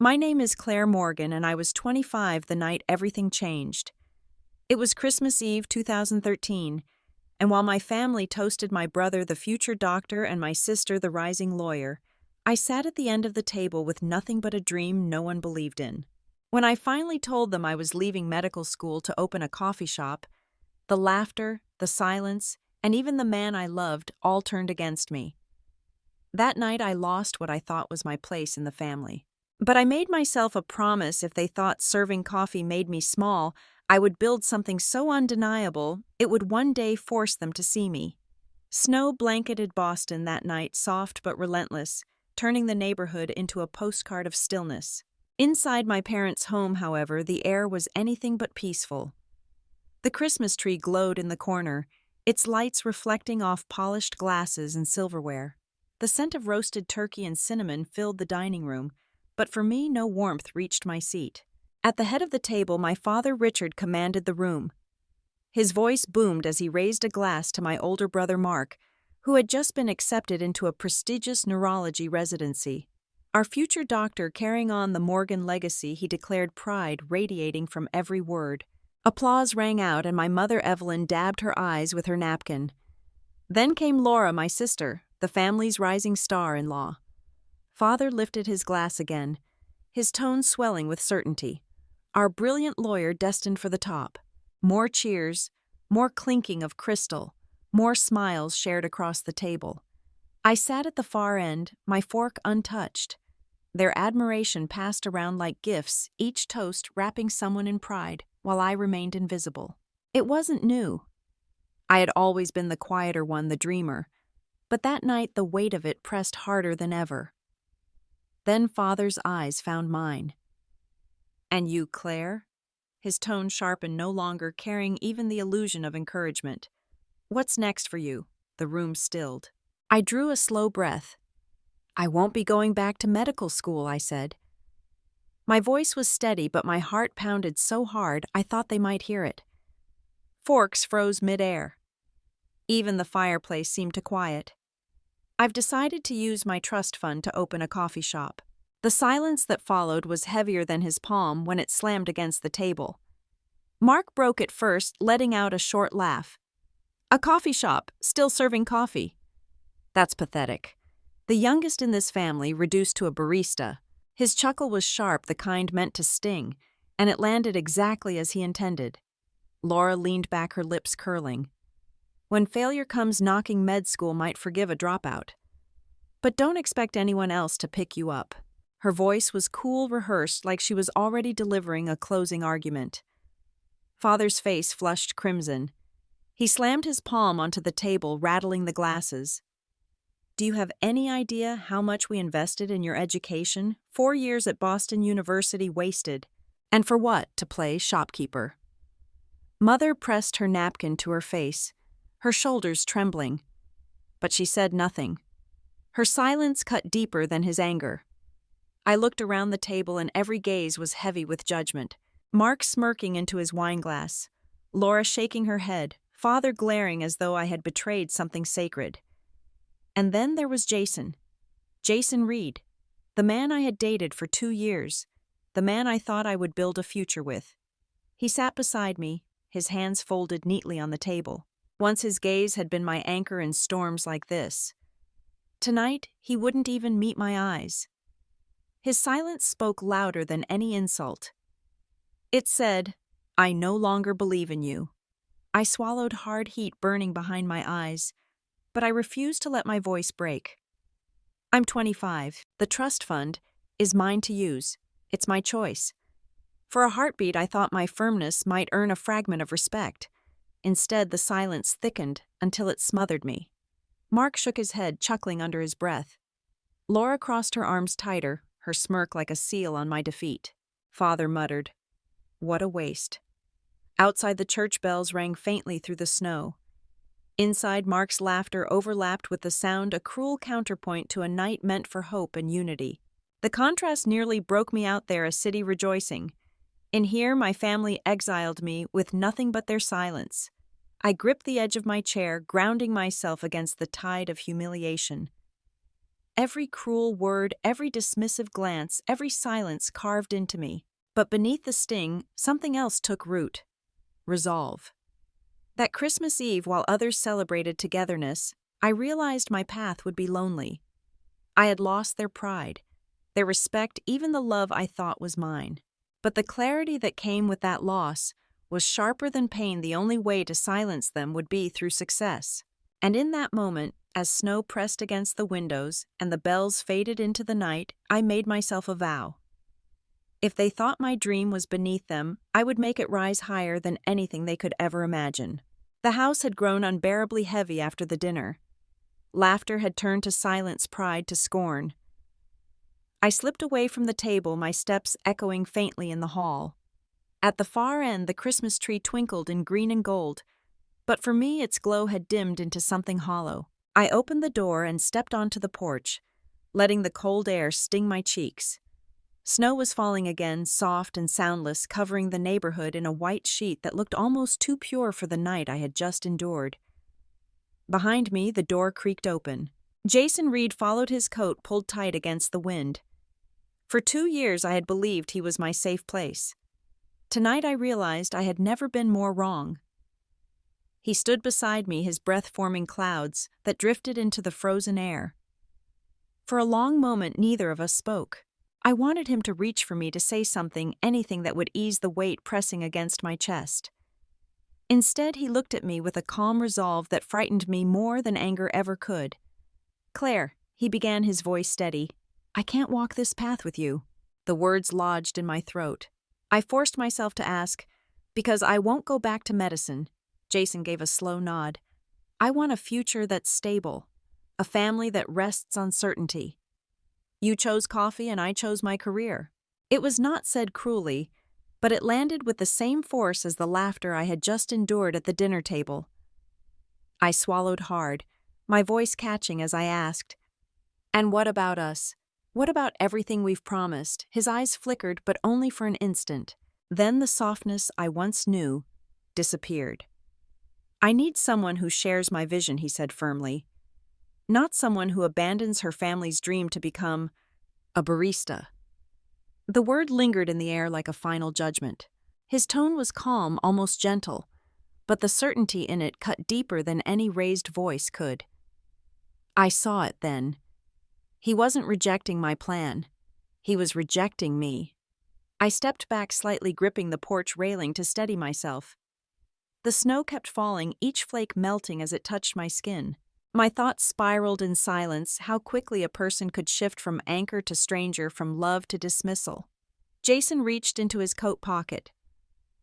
My name is Claire Morgan, and I was 25 the night everything changed. It was Christmas Eve 2013, and while my family toasted my brother, the future doctor, and my sister, the rising lawyer, I sat at the end of the table with nothing but a dream no one believed in. When I finally told them I was leaving medical school to open a coffee shop, the laughter, the silence, and even the man I loved all turned against me. That night I lost what I thought was my place in the family. But I made myself a promise: if they thought serving coffee made me small, I would build something so undeniable it would one day force them to see me. Snow blanketed Boston that night, soft but relentless, turning the neighborhood into a postcard of stillness. Inside my parents' home, however, the air was anything but peaceful. The Christmas tree glowed in the corner, its lights reflecting off polished glasses and silverware. The scent of roasted turkey and cinnamon filled the dining room, but for me no warmth reached my seat. At the head of the table, my father Richard commanded the room. His voice boomed as he raised a glass to my older brother Mark, who had just been accepted into a prestigious neurology residency. Our future doctor carrying on the Morgan legacy, he declared, pride radiating from every word. Applause rang out, and my mother Evelyn dabbed her eyes with her napkin. Then came Laura, my sister, the family's rising star-in-law. Father lifted his glass again, his tone swelling with certainty. Our brilliant lawyer destined for the top. More cheers, more clinking of crystal, more smiles shared across the table. I sat at the far end, my fork untouched. Their admiration passed around like gifts, each toast wrapping someone in pride, while I remained invisible. It wasn't new. I had always been the quieter one, the dreamer, but that night the weight of it pressed harder than ever. Then Father's eyes found mine. "And you, Claire?" His tone sharpened, no longer carrying even the illusion of encouragement. "What's next for you?" The room stilled. I drew a slow breath. "I won't be going back to medical school," I said. My voice was steady, but my heart pounded so hard I thought they might hear it. Forks froze mid-air. Even the fireplace seemed to quiet. "I've decided to use my trust fund to open a coffee shop." The silence that followed was heavier than his palm when it slammed against the table. Mark broke it first, letting out a short laugh. "A coffee shop, still serving coffee." "That's pathetic." The youngest in this family reduced to a barista. His chuckle was sharp, the kind meant to sting, and it landed exactly as he intended. Laura leaned back, her lips curling. "When failure comes knocking, med school might forgive a dropout. But don't expect anyone else to pick you up." Her voice was cool, rehearsed, like she was already delivering a closing argument. Father's face flushed crimson. He slammed his palm onto the table, rattling the glasses. "Do you have any idea how much we invested in your education? 4 years at Boston University wasted. And for what? To play shopkeeper." Mother pressed her napkin to her face, her shoulders trembling. But she said nothing. Her silence cut deeper than his anger. I looked around the table, and every gaze was heavy with judgment. Mark smirking into his wineglass, Laura shaking her head, Father glaring as though I had betrayed something sacred. And then there was Jason. Jason Reed, the man I had dated for 2 years, the man I thought I would build a future with. He sat beside me, his hands folded neatly on the table. Once his gaze had been my anchor in storms like this. Tonight, he wouldn't even meet my eyes. His silence spoke louder than any insult. It said, "I no longer believe in you." I swallowed, hard heat burning behind my eyes, but I refused to let my voice break. "I'm 25. The trust fund is mine to use. It's my choice." For a heartbeat, I thought my firmness might earn a fragment of respect. Instead, the silence thickened until it smothered me. Mark shook his head, chuckling under his breath. Laura crossed her arms tighter, her smirk like a seal on my defeat. Father muttered, "What a waste." Outside, the church bells rang faintly through the snow. Inside, Mark's laughter overlapped with the sound, a cruel counterpoint to a night meant for hope and unity. The contrast nearly broke me out there, a city rejoicing. In here, my family exiled me with nothing but their silence. I gripped the edge of my chair, grounding myself against the tide of humiliation. Every cruel word, every dismissive glance, every silence carved into me. But beneath the sting, something else took root. Resolve. That Christmas Eve, while others celebrated togetherness, I realized my path would be lonely. I had lost their pride, their respect, even the love I thought was mine. But the clarity that came with that loss was sharper than pain. The only way to silence them would be through success. And in that moment, as snow pressed against the windows and the bells faded into the night, I made myself a vow. If they thought my dream was beneath them, I would make it rise higher than anything they could ever imagine. The house had grown unbearably heavy after the dinner. Laughter had turned to silence, pride to scorn. I slipped away from the table, my steps echoing faintly in the hall. At the far end, the Christmas tree twinkled in green and gold, but for me its glow had dimmed into something hollow. I opened the door and stepped onto the porch, letting the cold air sting my cheeks. Snow was falling again, soft and soundless, covering the neighborhood in a white sheet that looked almost too pure for the night I had just endured. Behind me, the door creaked open. Jason Reed followed, his coat pulled tight against the wind. For 2 years I had believed he was my safe place. Tonight I realized I had never been more wrong. He stood beside me, his breath forming clouds that drifted into the frozen air. For a long moment neither of us spoke. I wanted him to reach for me, to say something, anything that would ease the weight pressing against my chest. Instead, he looked at me with a calm resolve that frightened me more than anger ever could. "Claire," he began, his voice steady, "I can't walk this path with you." The words lodged in my throat. I forced myself to ask, "Because I won't go back to medicine." Jason gave a slow nod. "I want a future that's stable, a family that rests on certainty. You chose coffee and I chose my career." It was not said cruelly, but it landed with the same force as the laughter I had just endured at the dinner table. I swallowed hard, my voice catching as I asked, "And what about us? What about everything we've promised?" His eyes flickered, but only for an instant. Then the softness I once knew disappeared. "I need someone who shares my vision," he said firmly. "Not someone who abandons her family's dream to become a barista." The word lingered in the air like a final judgment. His tone was calm, almost gentle, but the certainty in it cut deeper than any raised voice could. I saw it then. He wasn't rejecting my plan. He was rejecting me. I stepped back slightly, gripping the porch railing to steady myself. The snow kept falling, each flake melting as it touched my skin. My thoughts spiraled in silence, how quickly a person could shift from anchor to stranger, from love to dismissal. Jason reached into his coat pocket.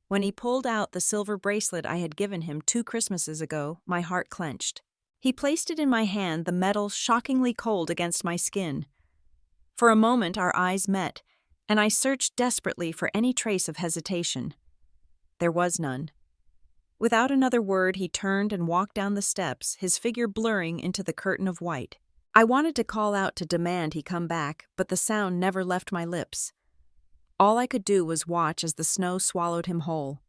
When he pulled out the silver bracelet I had given him 2 Christmases ago, my heart clenched. He placed it in my hand, the metal shockingly cold against my skin. For a moment our eyes met, and I searched desperately for any trace of hesitation. There was none. Without another word, he turned and walked down the steps, his figure blurring into the curtain of white. I wanted to call out to demand he come back, but the sound never left my lips. All I could do was watch as the snow swallowed him whole.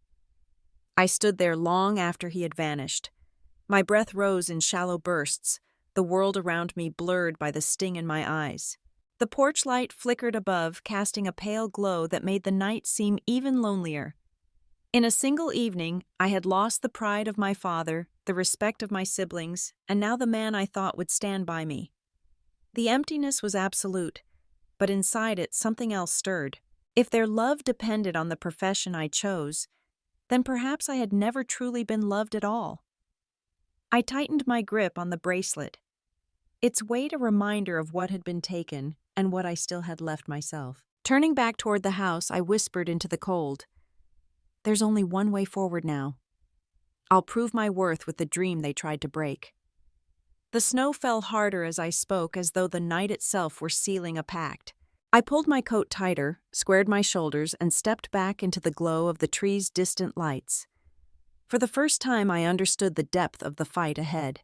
I stood there long after he had vanished. My breath rose in shallow bursts, the world around me blurred by the sting in my eyes. The porch light flickered above, casting a pale glow that made the night seem even lonelier. In a single evening, I had lost the pride of my father, the respect of my siblings, and now the man I thought would stand by me. The emptiness was absolute, but inside it something else stirred. If their love depended on the profession I chose, then perhaps I had never truly been loved at all. I tightened my grip on the bracelet, its weight a reminder of what had been taken and what I still had left myself. Turning back toward the house, I whispered into the cold, "There's only one way forward now. I'll prove my worth with the dream they tried to break." The snow fell harder as I spoke, as though the night itself were sealing a pact. I pulled my coat tighter, squared my shoulders, and stepped back into the glow of the tree's distant lights. For the first time, I understood the depth of the fight ahead.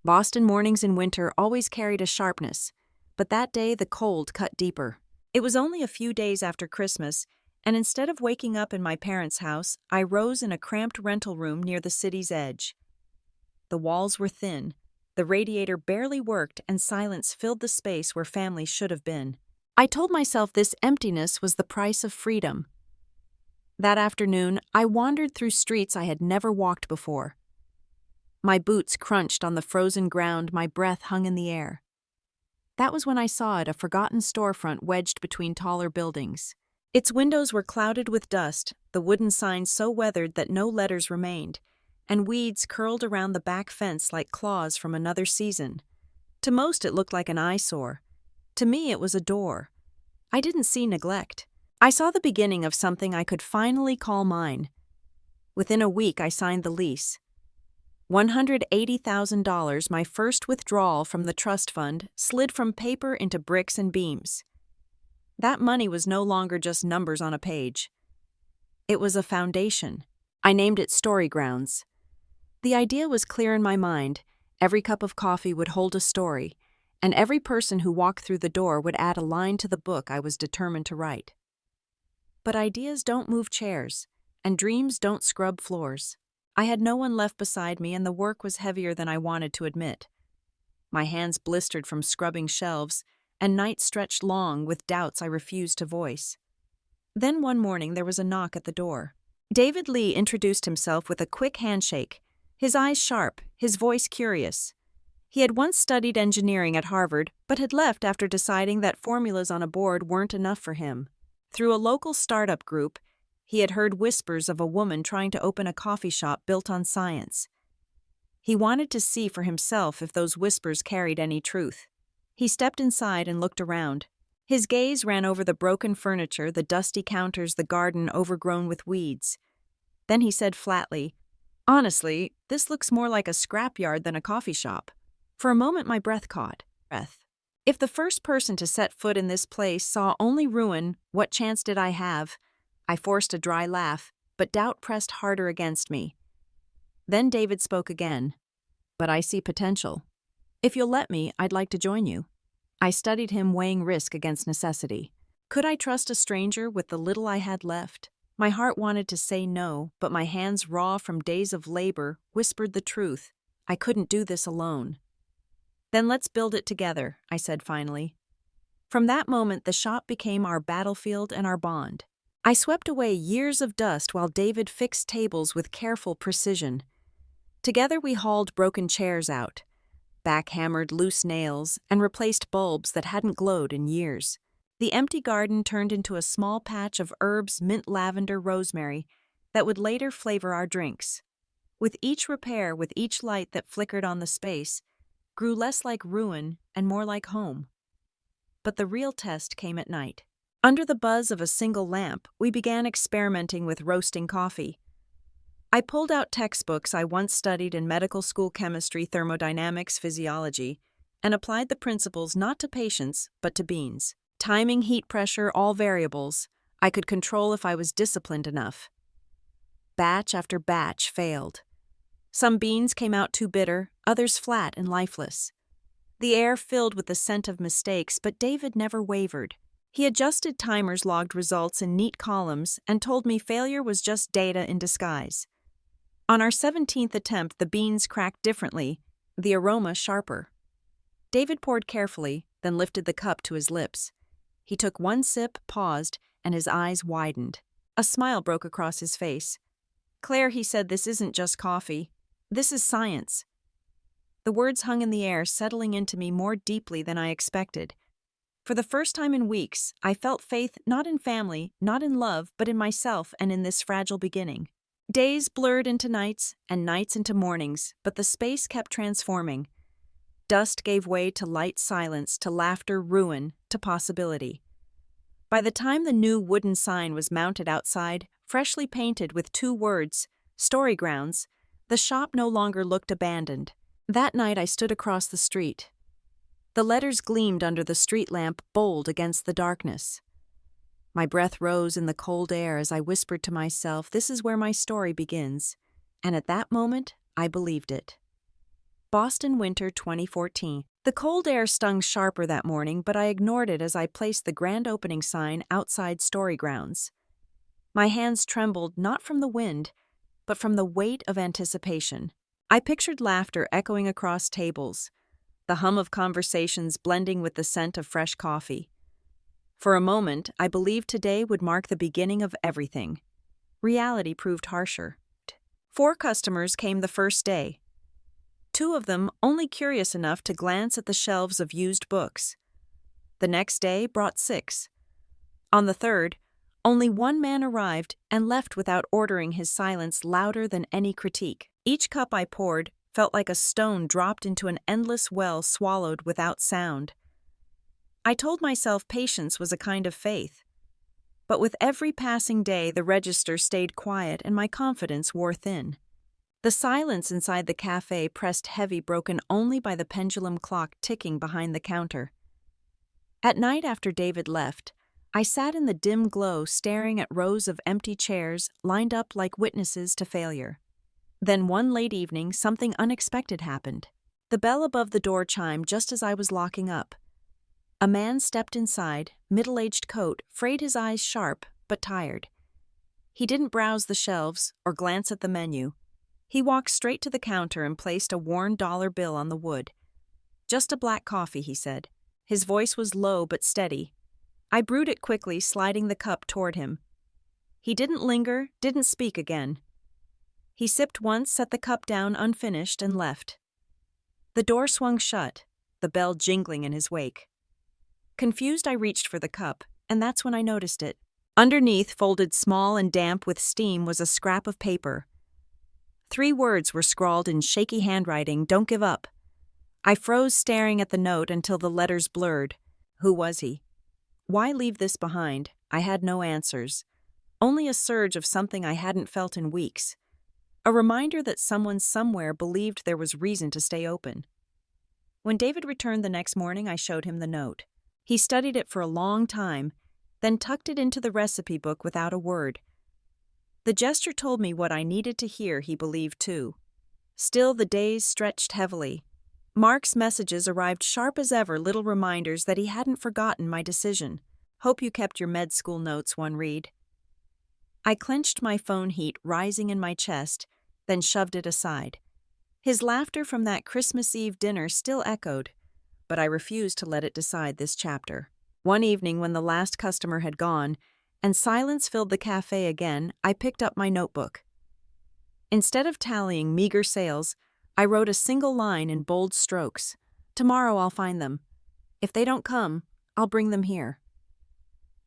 Boston mornings in winter always carried a sharpness, but that day the cold cut deeper. It was only a few days after Christmas, and instead of waking up in my parents' house, I rose in a cramped rental room near the city's edge. The walls were thin, The radiator barely worked and silence filled the space where family should have been. I told myself this emptiness was the price of freedom. That afternoon, I wandered through streets I had never walked before. My boots crunched on the frozen ground, my breath hung in the air. That was when I saw it, a forgotten storefront wedged between taller buildings. Its windows were clouded with dust, the wooden sign so weathered that no letters remained, and weeds curled around the back fence like claws from another season. To most it looked like an eyesore. To me it was a door. I didn't see neglect. I saw the beginning of something I could finally call mine. Within a week I signed the lease. $180,000, my first withdrawal from the trust fund, slid from paper into bricks and beams. That money was no longer just numbers on a page. It was a foundation. I named it Story Grounds. The idea was clear in my mind. Every cup of coffee would hold a story, and every person who walked through the door would add a line to the book I was determined to write. But ideas don't move chairs, and dreams don't scrub floors. I had no one left beside me, and the work was heavier than I wanted to admit. My hands blistered from scrubbing shelves, and nights stretched long with doubts I refused to voice. Then one morning there was a knock at the door. David Lee introduced himself with a quick handshake, his eyes sharp, his voice curious. He had once studied engineering at Harvard, but had left after deciding that formulas on a board weren't enough for him. Through a local startup group, he had heard whispers of a woman trying to open a coffee shop built on science. He wanted to see for himself if those whispers carried any truth. He stepped inside and looked around. His gaze ran over the broken furniture, the dusty counters, the garden overgrown with weeds. Then he said flatly, "Honestly, this looks more like a scrapyard than a coffee shop." For a moment my breath caught. If the first person to set foot in this place saw only ruin, what chance did I have? I forced a dry laugh, but doubt pressed harder against me. Then David spoke again. "But I see potential. If you'll let me, I'd like to join you." I studied him, weighing risk against necessity. Could I trust a stranger with the little I had left? My heart wanted to say no, but my hands, raw from days of labor, whispered the truth. I couldn't do this alone. "Then let's build it together," I said finally. From that moment, the shop became our battlefield and our bond. I swept away years of dust while David fixed tables with careful precision. Together we hauled broken chairs out, backhammered loose nails, and replaced bulbs that hadn't glowed in years. The empty garden turned into a small patch of herbs, mint, lavender, rosemary, that would later flavor our drinks. With each repair, with each light that flickered on the space, grew less like ruin and more like home. But the real test came at night. Under the buzz of a single lamp, we began experimenting with roasting coffee. I pulled out textbooks I once studied in medical school chemistry, thermodynamics, physiology, and applied the principles not to patients, but to beans. Timing, heat pressure, all variables, I could control if I was disciplined enough. Batch after batch failed. Some beans came out too bitter, others flat and lifeless. The air filled with the scent of mistakes, but David never wavered. He adjusted timers, logged results in neat columns, and told me failure was just data in disguise. On our 17th attempt, the beans cracked differently, the aroma sharper. David poured carefully, then lifted the cup to his lips. He took one sip, paused, and his eyes widened. A smile broke across his face. "Claire," he said, "this isn't just coffee. This is science." The words hung in the air, settling into me more deeply than I expected. For the first time in weeks, I felt faith not in family, not in love, but in myself and in this fragile beginning. Days blurred into nights, and nights into mornings, but the space kept transforming. Dust gave way to light, silence, to laughter, ruin, to possibility. By the time the new wooden sign was mounted outside, freshly painted with 2 words, "Story Grounds," the shop no longer looked abandoned. That night I stood across the street. The letters gleamed under the street lamp, bold against the darkness. My breath rose in the cold air as I whispered to myself, "This is where my story begins." And at that moment, I believed it. Boston Winter 2014. The cold air stung sharper that morning, but I ignored it as I placed the grand opening sign outside Story Grounds. My hands trembled not from the wind, but from the weight of anticipation. I pictured laughter echoing across tables, the hum of conversations blending with the scent of fresh coffee. For a moment, I believed today would mark the beginning of everything. Reality proved harsher. 4 customers came the first day. 2 of them only curious enough to glance at the shelves of used books. The next day brought 6. On the third, only 1 man arrived and left without ordering, his silence louder than any critique. Each cup I poured felt like a stone dropped into an endless well swallowed without sound. I told myself patience was a kind of faith. But with every passing day, the register stayed quiet and my confidence wore thin. The silence inside the cafe pressed heavy, broken only by the pendulum clock ticking behind the counter. At night after David left, I sat in the dim glow staring at rows of empty chairs lined up like witnesses to failure. Then one late evening, something unexpected happened. The bell above the door chimed just as I was locking up. A man stepped inside, middle-aged coat, frayed, his eyes sharp but tired. He didn't browse the shelves or glance at the menu. He walked straight to the counter and placed a worn dollar bill on the wood. "Just a black coffee," he said. His voice was low but steady. I brewed it quickly, sliding the cup toward him. He didn't linger, didn't speak again. He sipped once, set the cup down unfinished, and left. The door swung shut, the bell jingling in his wake. Confused, I reached for the cup, and that's when I noticed it. Underneath, folded small and damp with steam, was a scrap of paper. 3 words were scrawled in shaky handwriting: "Don't give up." I froze, staring at the note until the letters blurred. Who was he? Why leave this behind? I had no answers. Only a surge of something I hadn't felt in weeks. A reminder that someone somewhere believed there was reason to stay open. When David returned the next morning, I showed him the note. He studied it for a long time, then tucked it into the recipe book without a word. The gesture told me what I needed to hear. He believed too. Still, the days stretched heavily. Mark's messages arrived sharp as ever, little reminders that he hadn't forgotten my decision. "Hope you kept your med school notes," one read. I clenched, my phone heat rising in my chest, then shoved it aside. His laughter from that Christmas Eve dinner still echoed, but I refused to let it decide this chapter. One evening, when the last customer had gone, and silence filled the cafe again, I picked up my notebook. Instead of tallying meager sales, I wrote a single line in bold strokes. "Tomorrow I'll find them. If they don't come, I'll bring them here."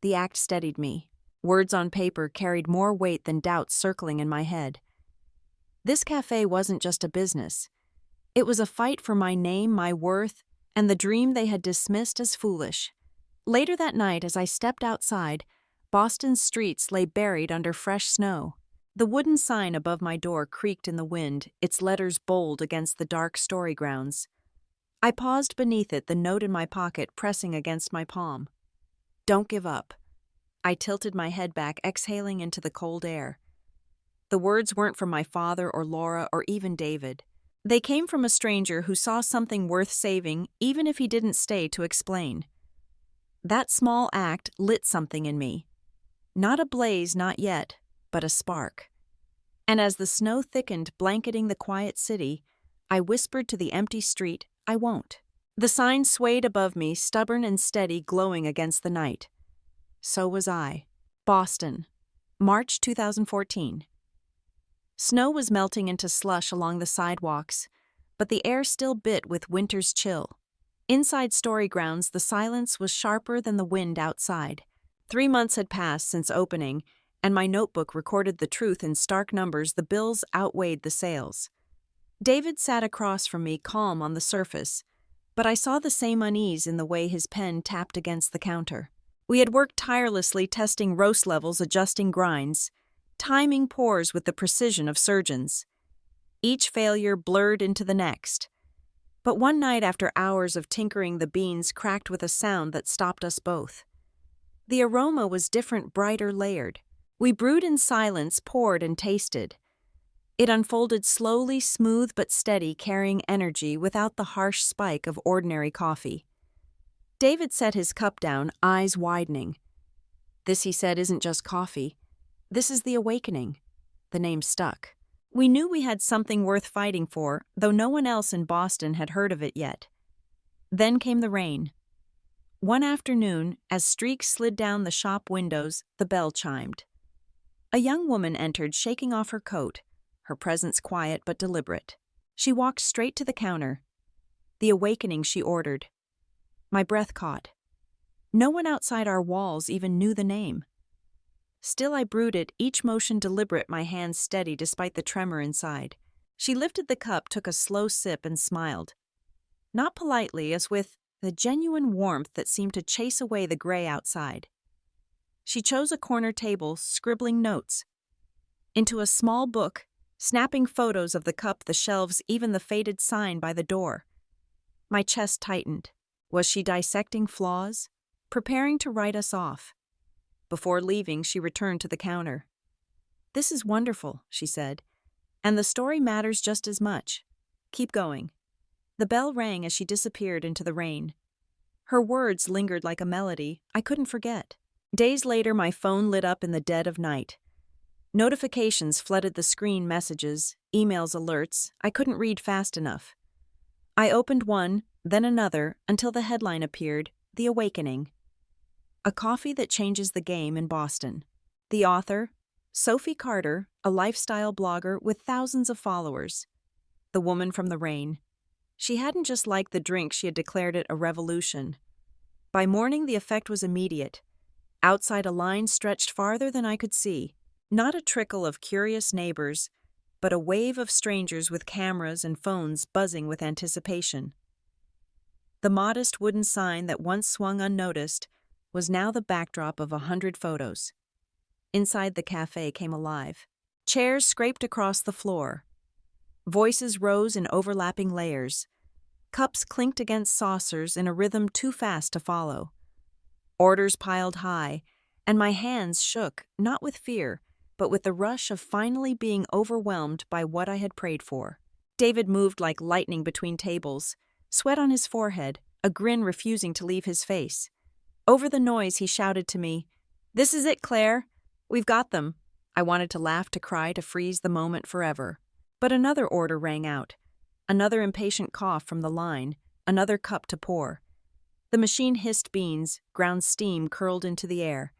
The act steadied me. Words on paper carried more weight than doubts circling in my head. This cafe wasn't just a business. It was a fight for my name, my worth, and the dream they had dismissed as foolish. Later that night, as I stepped outside, Boston's streets lay buried under fresh snow. The wooden sign above my door creaked in the wind, its letters bold against the dark story grounds. I paused beneath it, the note in my pocket pressing against my palm. "Don't give up." I tilted my head back, exhaling into the cold air. The words weren't from my father or Laura or even David. They came from a stranger who saw something worth saving, even if he didn't stay to explain. That small act lit something in me. Not a blaze, not yet, but a spark. And as the snow thickened, blanketing the quiet city, I whispered to the empty street, "I won't." The sign swayed above me, stubborn and steady, glowing against the night. So was I. Boston, March 2014. Snow was melting into slush along the sidewalks, but the air still bit with winter's chill. Inside Story Grounds, the silence was sharper than the wind outside. 3 months had passed since opening, and my notebook recorded the truth in stark numbers. The bills outweighed the sales. David sat across from me, calm on the surface, but I saw the same unease in the way his pen tapped against the counter. We had worked tirelessly, testing roast levels, adjusting grinds, timing pours with the precision of surgeons. Each failure blurred into the next. But one night, after hours of tinkering, the beans cracked with a sound that stopped us both. The aroma was different, brighter, layered. We brewed in silence, poured and tasted. It unfolded slowly, smooth but steady, carrying energy without the harsh spike of ordinary coffee. David set his cup down, eyes widening. "This," he said, "isn't just coffee. This is the awakening." The name stuck. We knew we had something worth fighting for, though no one else in Boston had heard of it yet. Then came the rain. One afternoon, as streaks slid down the shop windows, the bell chimed. A young woman entered, shaking off her coat, her presence quiet but deliberate. She walked straight to the counter. The awakening, she ordered. My breath caught. No one outside our walls even knew the name. Still I brooded, each motion deliberate, my hands steady despite the tremor inside. She lifted the cup, took a slow sip, and smiled. Not politely, as with the genuine warmth that seemed to chase away the gray outside. She chose a corner table, scribbling notes. Into a small book, snapping photos of the cup, the shelves, even the faded sign by the door. My chest tightened. Was she dissecting flaws? Preparing to write us off? Before leaving, she returned to the counter. "This is wonderful," she said, "and the story matters just as much. Keep going." The bell rang as she disappeared into the rain. Her words lingered like a melody I couldn't forget. Days later, my phone lit up in the dead of night. Notifications flooded the screen, messages, emails, alerts I couldn't read fast enough. I opened one, then another, until the headline appeared, "The Awakening." A coffee that changes the game in Boston. The author, Sophie Carter, a lifestyle blogger with thousands of followers. The woman from the rain. She hadn't just liked the drink, she had declared it a revolution. By morning, the effect was immediate. Outside, a line stretched farther than I could see. Not a trickle of curious neighbors, but a wave of strangers with cameras and phones buzzing with anticipation. The modest wooden sign that once swung unnoticed was now the backdrop of 100 photos. Inside, the cafe came alive. Chairs scraped across the floor. Voices rose in overlapping layers. Cups clinked against saucers in a rhythm too fast to follow. Orders piled high, and my hands shook, not with fear, but with the rush of finally being overwhelmed by what I had prayed for. David moved like lightning between tables, sweat on his forehead, a grin refusing to leave his face. Over the noise, he shouted to me, "This is it, Claire. We've got them." I wanted to laugh, to cry, to freeze the moment forever. But another order rang out. Another impatient cough from the line, another cup to pour. The machine hissed beans, ground steam curled into the air.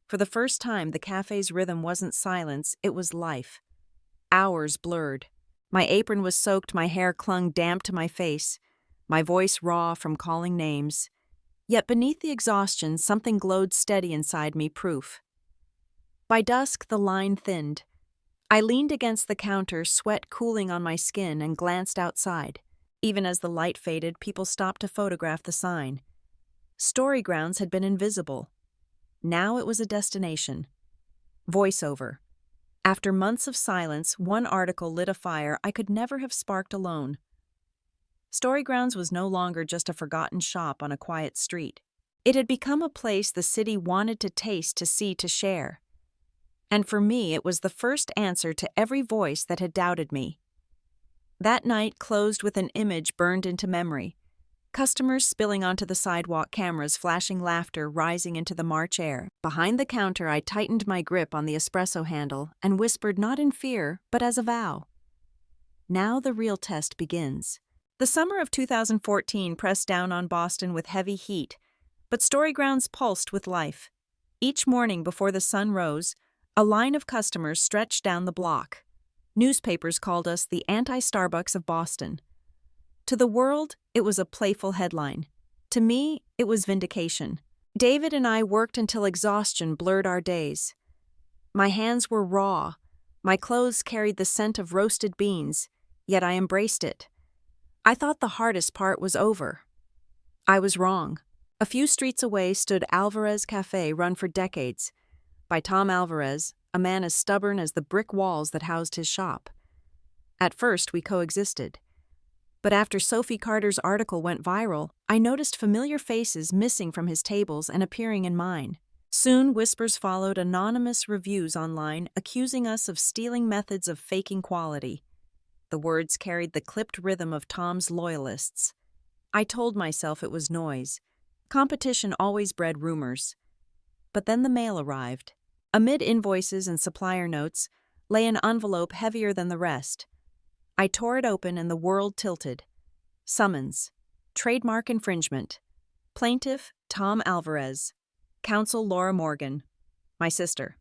For the first time, the cafe's rhythm wasn't silence, it was life. Hours blurred. My apron was soaked, my hair clung damp to my face, my voice raw from calling names. Yet beneath the exhaustion, something glowed steady inside me, proof. By dusk, the line thinned. I leaned against the counter, sweat cooling on my skin, and glanced outside. Even as the light faded, people stopped to photograph the sign. Story Grounds had been invisible. Now it was a destination. Voiceover. After months of silence, one article lit a fire I could never have sparked alone. Story Grounds was no longer just a forgotten shop on a quiet street. It had become a place the city wanted to taste, to see, to share. And for me, it was the first answer to every voice that had doubted me. That night closed with an image burned into memory. Customers spilling onto the sidewalk, cameras flashing, laughter rising into the March air. Behind the counter, I tightened my grip on the espresso handle and whispered, not in fear, but as a vow. Now the real test begins. The summer of 2014 pressed down on Boston with heavy heat, but Story Grounds pulsed with life. Each morning before the sun rose, a line of customers stretched down the block. Newspapers called us the anti-Starbucks of Boston. To the world, it was a playful headline. To me, it was vindication. David and I worked until exhaustion blurred our days. My hands were raw. My clothes carried the scent of roasted beans, yet I embraced it. I thought the hardest part was over. I was wrong. A few streets away stood Alvarez Cafe, run for decades, by Tom Alvarez, a man as stubborn as the brick walls that housed his shop. At first, we coexisted. But after Sophie Carter's article went viral, I noticed familiar faces missing from his tables and appearing in mine. Soon, whispers followed, anonymous reviews online accusing us of stealing methods of faking quality. The words carried the clipped rhythm of Tom's loyalists. I told myself it was noise. Competition always bred rumors. But then the mail arrived. Amid invoices and supplier notes, lay an envelope heavier than the rest. I tore it open and the world tilted. Summons. Trademark infringement. Plaintiff, Tom Alvarez. Counsel, Laura Morgan. My sister.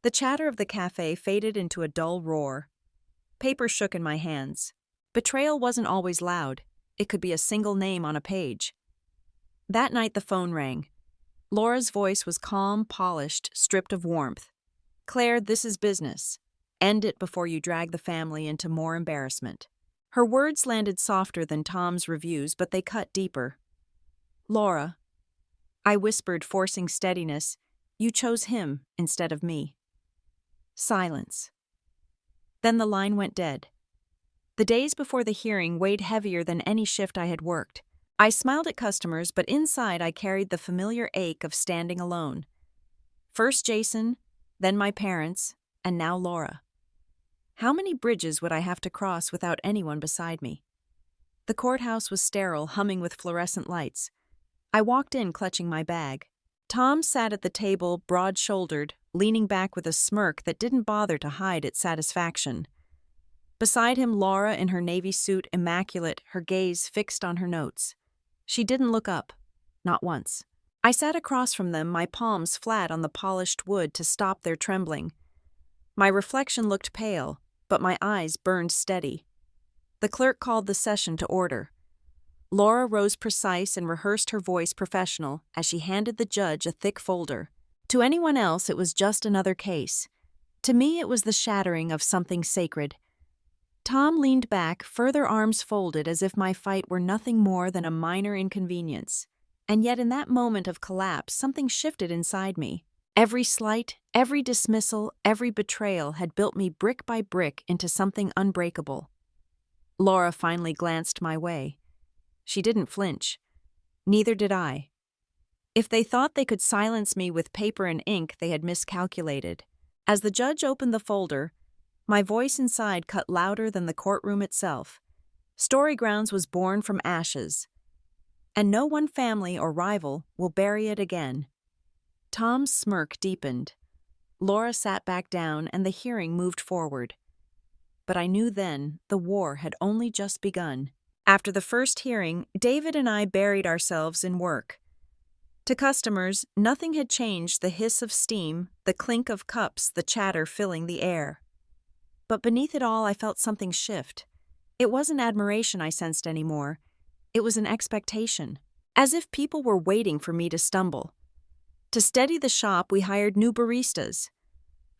The chatter of the cafe faded into a dull roar. Paper shook in my hands. Betrayal wasn't always loud. It could be a single name on a page. That night the phone rang. Laura's voice was calm, polished, stripped of warmth. "Claire, this is business. End it before you drag the family into more embarrassment." Her words landed softer than Tom's reviews, but they cut deeper. "Laura," I whispered, forcing steadiness, "you chose him instead of me." Silence. Then the line went dead. The days before the hearing weighed heavier than any shift I had worked. I smiled at customers, but inside I carried the familiar ache of standing alone. First Jason, then my parents, and now Laura. How many bridges would I have to cross without anyone beside me? The courthouse was sterile, humming with fluorescent lights. I walked in clutching my bag. Tom sat at the table, broad-shouldered, leaning back with a smirk that didn't bother to hide its satisfaction. Beside him, Laura in her navy suit, immaculate, her gaze fixed on her notes. She didn't look up, not once. I sat across from them, my palms flat on the polished wood to stop their trembling. My reflection looked pale, but my eyes burned steady. The clerk called the session to order. Laura rose precise and rehearsed her voice professional as she handed the judge a thick folder. To anyone else, it was just another case. To me, it was the shattering of something sacred. Tom leaned back, further arms folded as if my fight were nothing more than a minor inconvenience. And yet in that moment of collapse, something shifted inside me. Every slight, every dismissal, every betrayal had built me brick by brick into something unbreakable. Laura finally glanced my way. She didn't flinch. Neither did I. If they thought they could silence me with paper and ink, they had miscalculated. As the judge opened the folder, my voice inside cut louder than the courtroom itself. Story Grounds was born from ashes, and no one family or rival will bury it again. Tom's smirk deepened. Laura sat back down and the hearing moved forward. But I knew then the war had only just begun. After the first hearing, David and I buried ourselves in work. To customers, nothing had changed: the hiss of steam, the clink of cups, the chatter filling the air. But beneath it all, I felt something shift. It wasn't admiration I sensed anymore. It was an expectation, as if people were waiting for me to stumble. To steady the shop, we hired new baristas.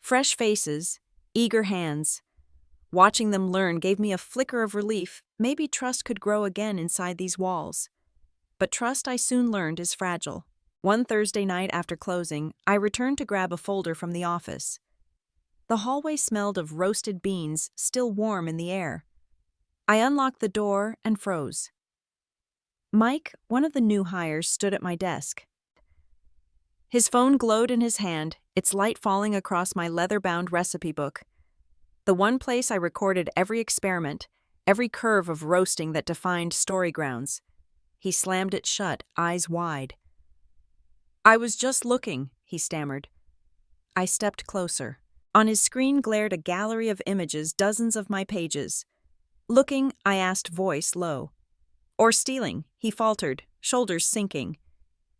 Fresh faces, eager hands. Watching them learn gave me a flicker of relief. Maybe trust could grow again inside these walls. But trust, I soon learned, is fragile. One Thursday night after closing, I returned to grab a folder from the office. The hallway smelled of roasted beans, still warm in the air. I unlocked the door and froze. Mike, one of the new hires, stood at my desk. His phone glowed in his hand, its light falling across my leather-bound recipe book. The one place I recorded every experiment, every curve of roasting that defined Story Grounds. He slammed it shut, eyes wide. "I was just looking," he stammered. I stepped closer. On his screen glared a gallery of images, dozens of my pages. Looking, I asked, voice low. "Or stealing," he faltered, shoulders sinking.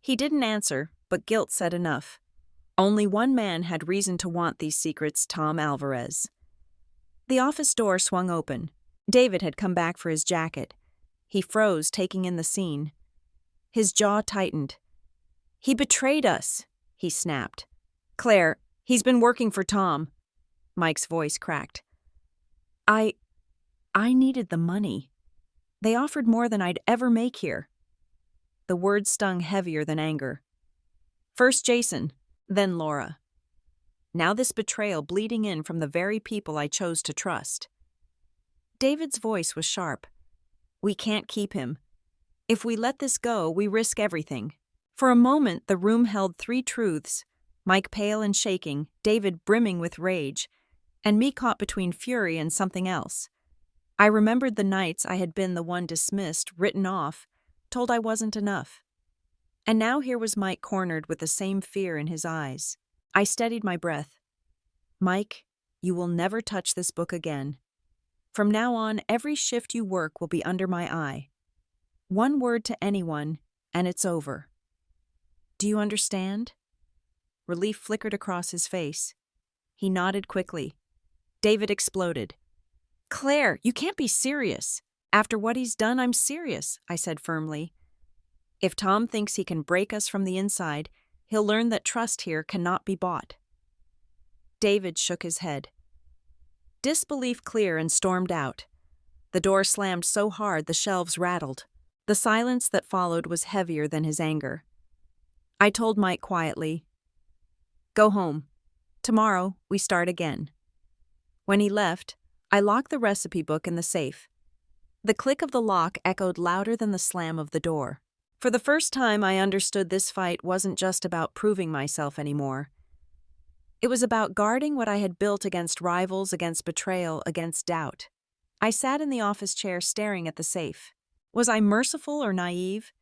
He didn't answer, but guilt said enough. Only one man had reason to want these secrets: Tom Alvarez. The office door swung open. David had come back for his jacket. He froze, taking in the scene. His jaw tightened. "He betrayed us," he snapped. "Claire, he's been working for Tom." Mike's voice cracked. I needed the money. They offered more than I'd ever make here." The words stung heavier than anger. First Jason, then Laura. Now this betrayal bleeding in from the very people I chose to trust. David's voice was sharp. "We can't keep him. If we let this go, we risk everything." For a moment, the room held three truths: Mike pale and shaking, David brimming with rage, and me caught between fury and something else. I remembered the nights I had been the one dismissed, written off, told I wasn't enough. And now here was Mike cornered with the same fear in his eyes. I steadied my breath. "Mike, You will never touch this book again. From now on, every shift you work will be under my eye. One word to anyone, and it's over. Do you understand?" Relief flickered across his face. He nodded quickly. David exploded. "Claire, you can't be serious." "After what he's done, I'm serious," I said firmly. "If Tom thinks he can break us from the inside, he'll learn that trust here cannot be bought." David shook his head. Disbelief clear and stormed out. The door slammed so hard the shelves rattled. The silence that followed was heavier than his anger. I told Mike quietly, "Go home. Tomorrow, we start again." When he left, I locked the recipe book in the safe. The click of the lock echoed louder than the slam of the door. For the first time, I understood this fight wasn't just about proving myself anymore. It was about guarding what I had built against rivals, against betrayal, against doubt. I sat in the office chair staring at the safe. Was I merciful or naive?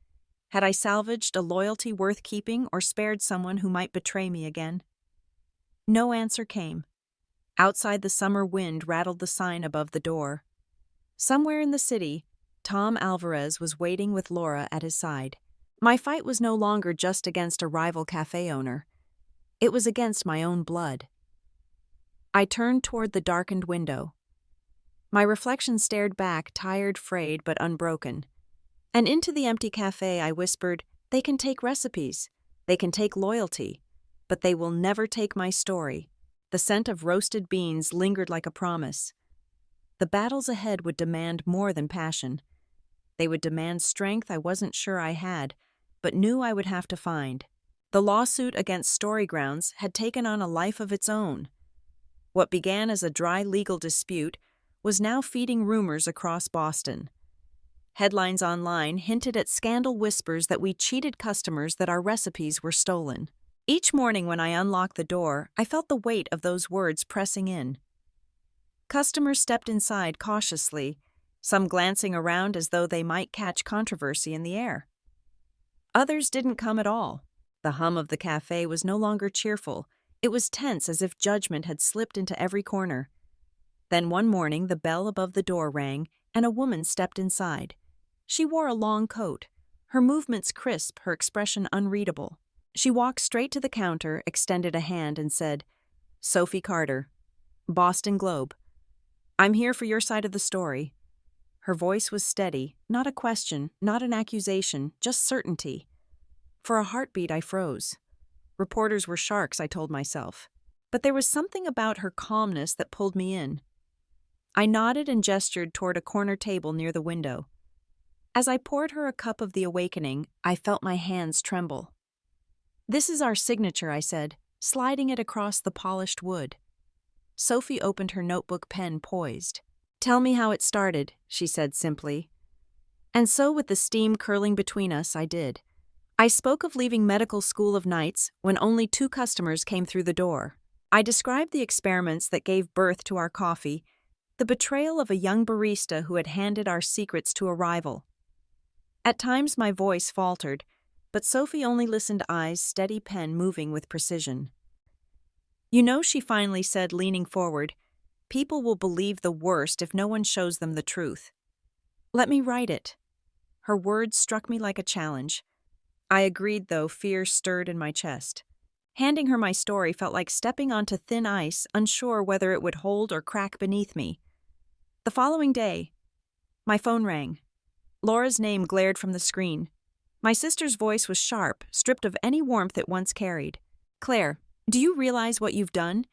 Had I salvaged a loyalty worth keeping or spared someone who might betray me again? No answer came. Outside, the summer wind rattled the sign above the door. Somewhere in the city, Tom Alvarez was waiting with Laura at his side. My fight was no longer just against a rival cafe owner. It was against my own blood. I turned toward the darkened window. My reflection stared back, tired, frayed, but unbroken. And into the empty cafe I whispered, "They can take recipes. They can take loyalty. But they will never take my story." The scent of roasted beans lingered like a promise. The battles ahead would demand more than passion. They would demand strength I wasn't sure I had, but knew I would have to find. The lawsuit against Storygrounds had taken on a life of its own. What began as a dry legal dispute was now feeding rumors across Boston. Headlines online hinted at scandal whispers that we cheated customers, that our recipes were stolen. Each morning when I unlocked the door, I felt the weight of those words pressing in. Customers stepped inside cautiously, some glancing around as though they might catch controversy in the air. Others didn't come at all. The hum of the cafe was no longer cheerful. It was tense, as if judgment had slipped into every corner. Then one morning, the bell above the door rang, and a woman stepped inside. She wore a long coat, her movements crisp, her expression unreadable. She walked straight to the counter, extended a hand, and said, "Sophie Carter, Boston Globe. I'm here for your side of the story." Her voice was steady, not a question, not an accusation, just certainty. For a heartbeat, I froze. Reporters were sharks, I told myself. But there was something about her calmness that pulled me in. I nodded and gestured toward a corner table near the window. As I poured her a cup of the awakening, I felt my hands tremble. "This is our signature," I said, sliding it across the polished wood. Sophie opened her notebook, pen poised. "Tell me how it started," she said simply. And so, with the steam curling between us, I did. I spoke of leaving medical school of nights when only 2 customers came through the door. I described the experiments that gave birth to our coffee, the betrayal of a young barista who had handed our secrets to a rival. At times my voice faltered, but Sophie only listened, eyes steady, pen moving with precision. "You know," she finally said, leaning forward, "people will believe the worst if no one shows them the truth. Let me write it." Her words struck me like a challenge. I agreed, though fear stirred in my chest. Handing her my story felt like stepping onto thin ice, unsure whether it would hold or crack beneath me. The following day, my phone rang. Laura's name glared from the screen. My sister's voice was sharp, stripped of any warmth it once carried. "Claire, do you realize what you've done?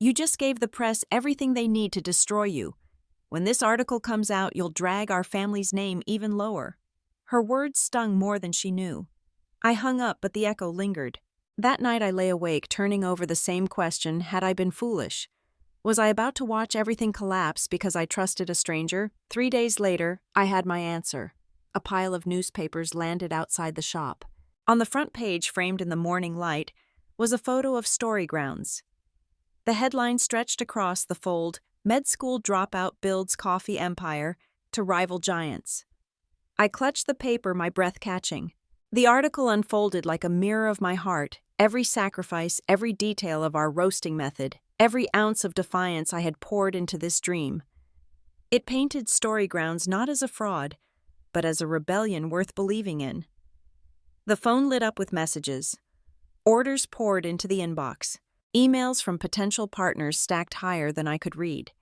You just gave the press everything they need to destroy you. When this article comes out, you'll drag our family's name even lower." Her words stung more than she knew. I hung up, but the echo lingered. That night I lay awake, turning over the same question: had I been foolish? Was I about to watch everything collapse because I trusted a stranger? 3 days later, I had my answer. A pile of newspapers landed outside the shop. On the front page, framed in the morning light, was a photo of Storygrounds. The headline stretched across the fold, "Med School Dropout Builds Coffee Empire to Rival Giants." I clutched the paper, my breath catching. The article unfolded like a mirror of my heart, every sacrifice, every detail of our roasting method, every ounce of defiance I had poured into this dream. It painted Storygrounds not as a fraud, but as a rebellion worth believing in. The phone lit up with messages. Orders poured into the inbox. Emails from potential partners stacked higher than I could read.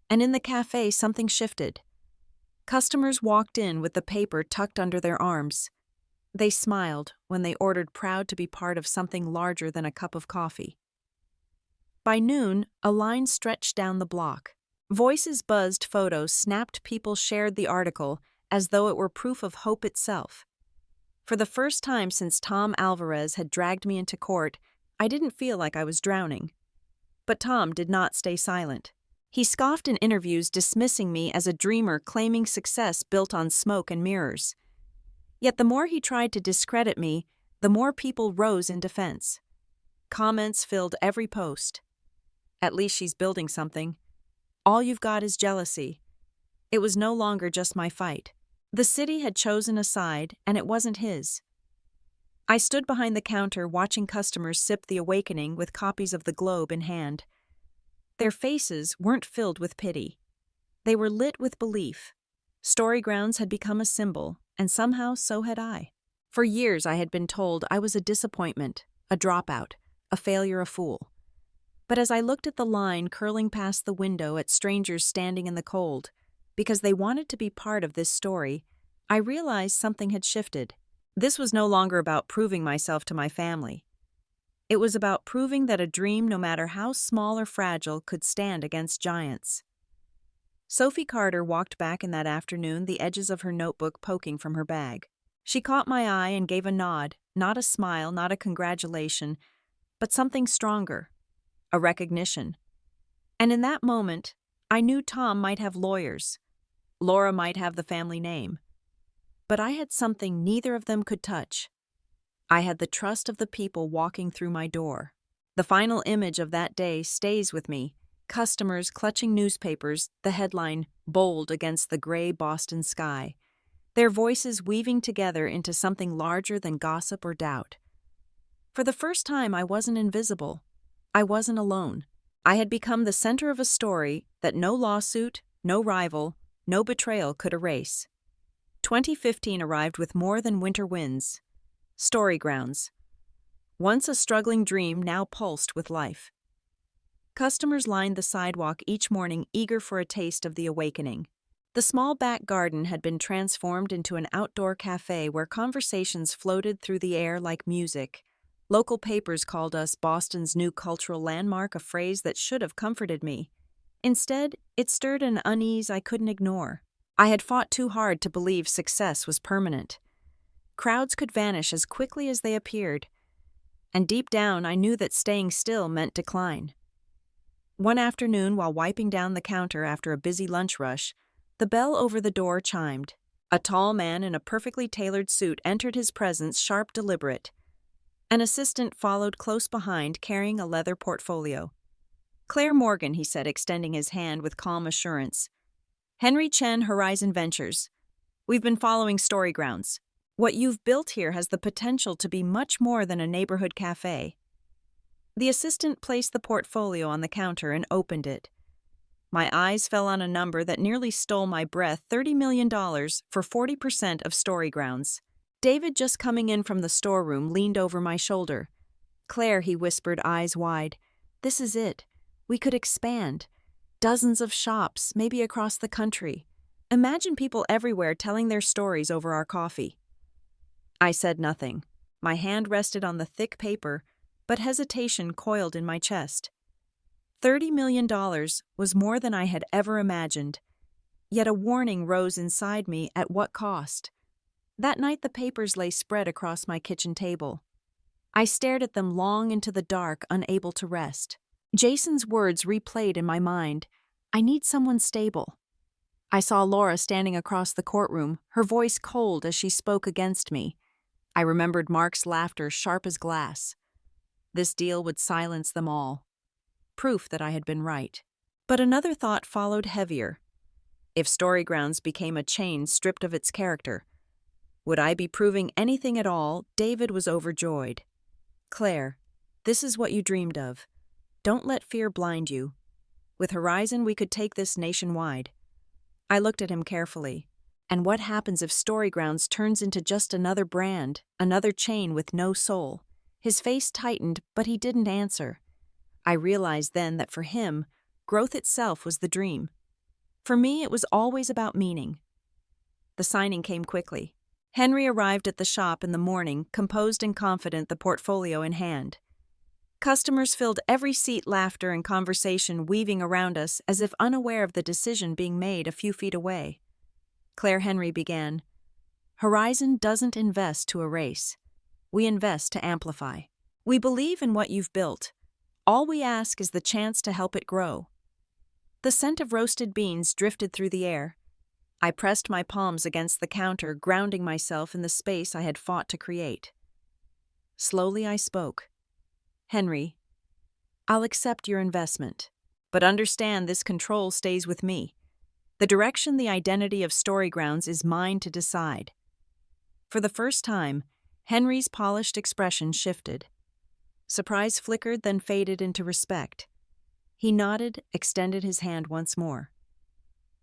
And in the cafe, something shifted. Customers walked in with the paper tucked under their arms. They smiled when they ordered, proud to be part of something larger than a cup of coffee. By noon, a line stretched down the block. Voices buzzed, photos snapped, people shared the article as though it were proof of hope itself. For the first time since Tom Alvarez had dragged me into court, I didn't feel like I was drowning. But Tom did not stay silent. He scoffed in interviews, dismissing me as a dreamer claiming success built on smoke and mirrors. Yet the more he tried to discredit me, the more people rose in defense. Comments filled every post. At least she's building something. All you've got is jealousy. It was no longer just my fight. The city had chosen a side, and it wasn't his. I stood behind the counter watching customers sip the awakening with copies of the Globe in hand. Their faces weren't filled with pity. They were lit with belief. Storygrounds had become a symbol, and somehow so had I. For years I had been told I was a disappointment, a dropout, a failure, a fool. But as I looked at the line curling past the window at strangers standing in the cold, because they wanted to be part of this story, I realized something had shifted. This was no longer about proving myself to my family. It was about proving that a dream, no matter how small or fragile, could stand against giants. Sophie Carter walked back in that afternoon, the edges of her notebook poking from her bag. She caught my eye and gave a nod, not a smile, not a congratulation, but something stronger, a recognition. And in that moment, I knew Tom might have lawyers. Laura might have the family name. But I had something neither of them could touch. I had the trust of the people walking through my door. The final image of that day stays with me. Customers clutching newspapers, the headline bold against the gray Boston sky. Their voices weaving together into something larger than gossip or doubt. For the first time, I wasn't invisible. I wasn't alone. I had become the center of a story that no lawsuit, no rival, no betrayal could erase. 2015 arrived with more than winter winds. Storygrounds. Once a struggling dream, now pulsed with life. Customers lined the sidewalk each morning, eager for a taste of the awakening. The small back garden had been transformed into an outdoor cafe where conversations floated through the air like music. Local papers called us Boston's new cultural landmark, a phrase that should have comforted me. Instead, it stirred an unease I couldn't ignore. I had fought too hard to believe success was permanent. Crowds could vanish as quickly as they appeared, and deep down I knew that staying still meant decline. One afternoon, while wiping down the counter after a busy lunch rush, the bell over the door chimed. A tall man in a perfectly tailored suit entered his presence, sharp, deliberate. An assistant followed close behind, carrying a leather portfolio. "Claire Morgan," he said, extending his hand with calm assurance. "Henry Chen, Horizon Ventures. We've been following Storygrounds. What you've built here has the potential to be much more than a neighborhood cafe." The assistant placed the portfolio on the counter and opened it. My eyes fell on a number that nearly stole my breath: $30 million for 40% of Storygrounds. David, just coming in from the storeroom, leaned over my shoulder. "Claire," he whispered, eyes wide, "this is it. We could expand. Dozens of shops, maybe across the country. Imagine people everywhere telling their stories over our coffee." I said nothing. My hand rested on the thick paper, but hesitation coiled in my chest. $30 million was more than I had ever imagined. Yet a warning rose inside me: at what cost? That night the papers lay spread across my kitchen table. I stared at them long into the dark, unable to rest. Jason's words replayed in my mind. I need someone stable. I saw Laura standing across the courtroom, her voice cold as she spoke against me. I remembered Mark's laughter, sharp as glass. This deal would silence them all. Proof that I had been right. But another thought followed, heavier. If Storygrounds became a chain stripped of its character, would I be proving anything at all? David was overjoyed. "Claire, this is what you dreamed of. Don't let fear blind you. With Horizon, we could take this nationwide. I looked at him carefully. And what happens if Storygrounds turns into just another brand, another chain with no soul? His face tightened, but he didn't answer. I realized then that for him, growth itself was the dream. For me, it was always about meaning. The signing came quickly. Henry arrived at the shop in the morning, composed and confident, the portfolio in hand. Customers filled every seat, laughter and conversation weaving around us as if unaware of the decision being made a few feet away. Claire Henry began, "Horizon doesn't invest to erase. We invest to amplify. We believe in what you've built. All we ask is the chance to help it grow." The scent of roasted beans drifted through the air. I pressed my palms against the counter, grounding myself in the space I had fought to create. Slowly I spoke. "Henry, I'll accept your investment, but understand this control stays with me. The direction, the identity of Storygrounds is mine to decide." For the first time, Henry's polished expression shifted. Surprise flickered, then faded into respect. He nodded, extended his hand once more.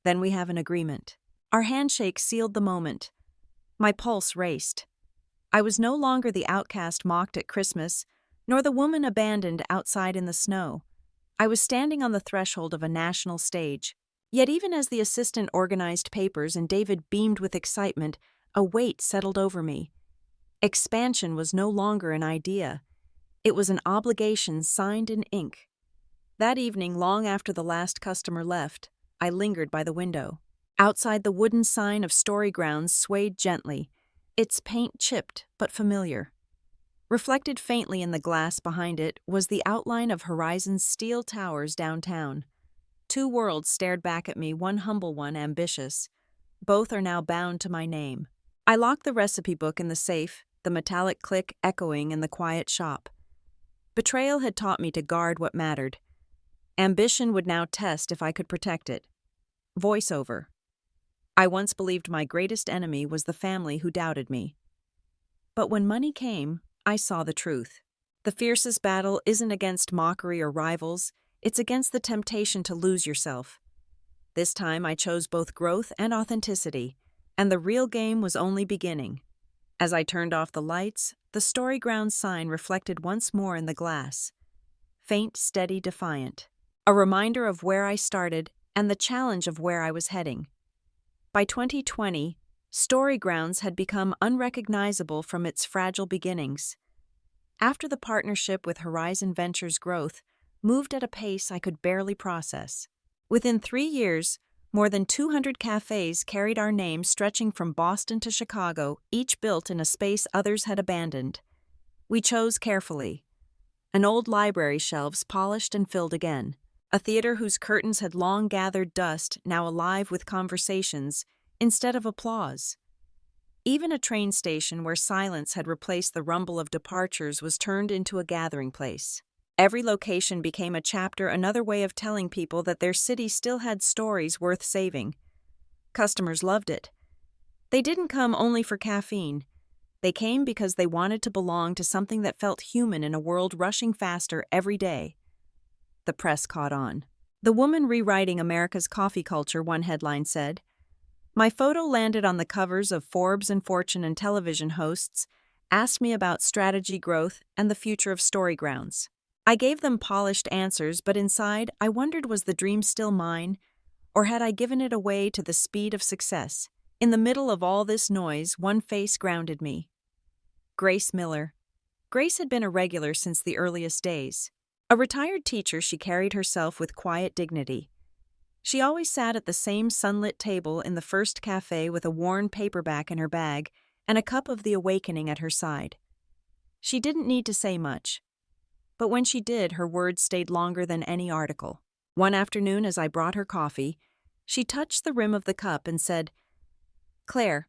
"Then we have an agreement." Our handshake sealed the moment. My pulse raced. I was no longer the outcast mocked at Christmas, nor the woman abandoned outside in the snow. I was standing on the threshold of a national stage. Yet even as the assistant organized papers and David beamed with excitement, a weight settled over me. Expansion was no longer an idea. It was an obligation signed in ink. That evening, long after the last customer left, I lingered by the window. Outside, the wooden sign of Storygrounds swayed gently, its paint chipped but familiar. Reflected faintly in the glass behind it was the outline of Horizon's steel towers downtown. Two worlds stared back at me, one humble, one ambitious. Both are now bound to my name. I locked the recipe book in the safe, the metallic click echoing in the quiet shop. Betrayal had taught me to guard what mattered. Ambition would now test if I could protect it. Voiceover. I once believed my greatest enemy was the family who doubted me. But when money came, I saw the truth. The fiercest battle isn't against mockery or rivals, it's against the temptation to lose yourself. This time I chose both growth and authenticity, and the real game was only beginning. As I turned off the lights, the Storygrounds sign reflected once more in the glass. Faint, steady, defiant. A reminder of where I started and the challenge of where I was heading. By 2020, Storygrounds had become unrecognizable from its fragile beginnings. After the partnership with Horizon Ventures growth moved at a pace I could barely process. Within 3 years, more than 200 cafes carried our name, stretching from Boston to Chicago, each built in a space others had abandoned. We chose carefully. An old library shelves polished and filled again. A theater whose curtains had long gathered dust, now alive with conversations, instead of applause. Even a train station where silence had replaced the rumble of departures was turned into a gathering place. Every location became a chapter, another way of telling people that their city still had stories worth saving. Customers loved it. They didn't come only for caffeine. They came because they wanted to belong to something that felt human in a world rushing faster every day. The press caught on. "The woman rewriting America's coffee culture," one headline said. My photo landed on the covers of Forbes and Fortune, and television hosts asked me about strategy, growth, and the future of Storygrounds. I gave them polished answers, but inside, I wondered, was the dream still mine, or had I given it away to the speed of success? In the middle of all this noise, one face grounded me. Grace Miller. Grace had been a regular since the earliest days. A retired teacher, she carried herself with quiet dignity. She always sat at the same sunlit table in the first cafe with a worn paperback in her bag and a cup of The Awakening at her side. She didn't need to say much. But when she did, her words stayed longer than any article. One afternoon, as I brought her coffee, she touched the rim of the cup and said, "Claire,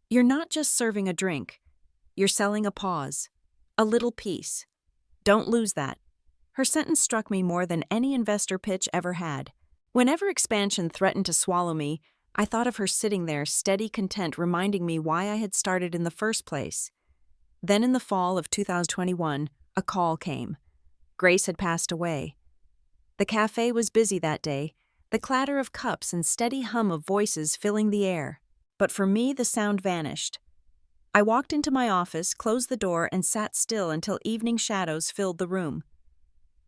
you're not just serving a drink. You're selling a pause, a little peace. Don't lose that." Her sentence struck me more than any investor pitch ever had. Whenever expansion threatened to swallow me, I thought of her sitting there, steady, content, reminding me why I had started in the first place. Then in the fall of 2021, a call came. Grace had passed away. The cafe was busy that day, the clatter of cups and steady hum of voices filling the air. But for me, the sound vanished. I walked into my office, closed the door, and sat still until evening shadows filled the room.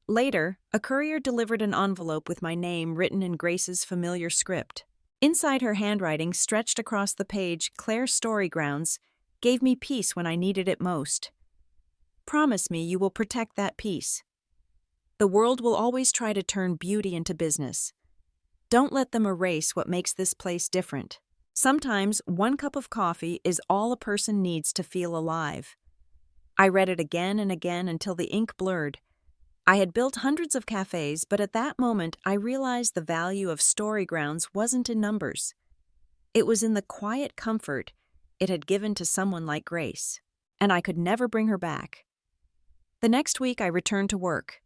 Later, a courier delivered an envelope with my name written in Grace's familiar script. Inside, her handwriting, stretched across the page, "Claire Storygrounds," gave me peace when I needed it most. Promise me you will protect that peace. The world will always try to turn beauty into business. Don't let them erase what makes this place different. Sometimes one cup of coffee is all a person needs to feel alive. I read it again and again until the ink blurred. I had built hundreds of cafes, but at that moment I realized the value of Storygrounds wasn't in numbers. It was in the quiet comfort it had given to someone like Grace, and I could never bring her back. The next week I returned to work.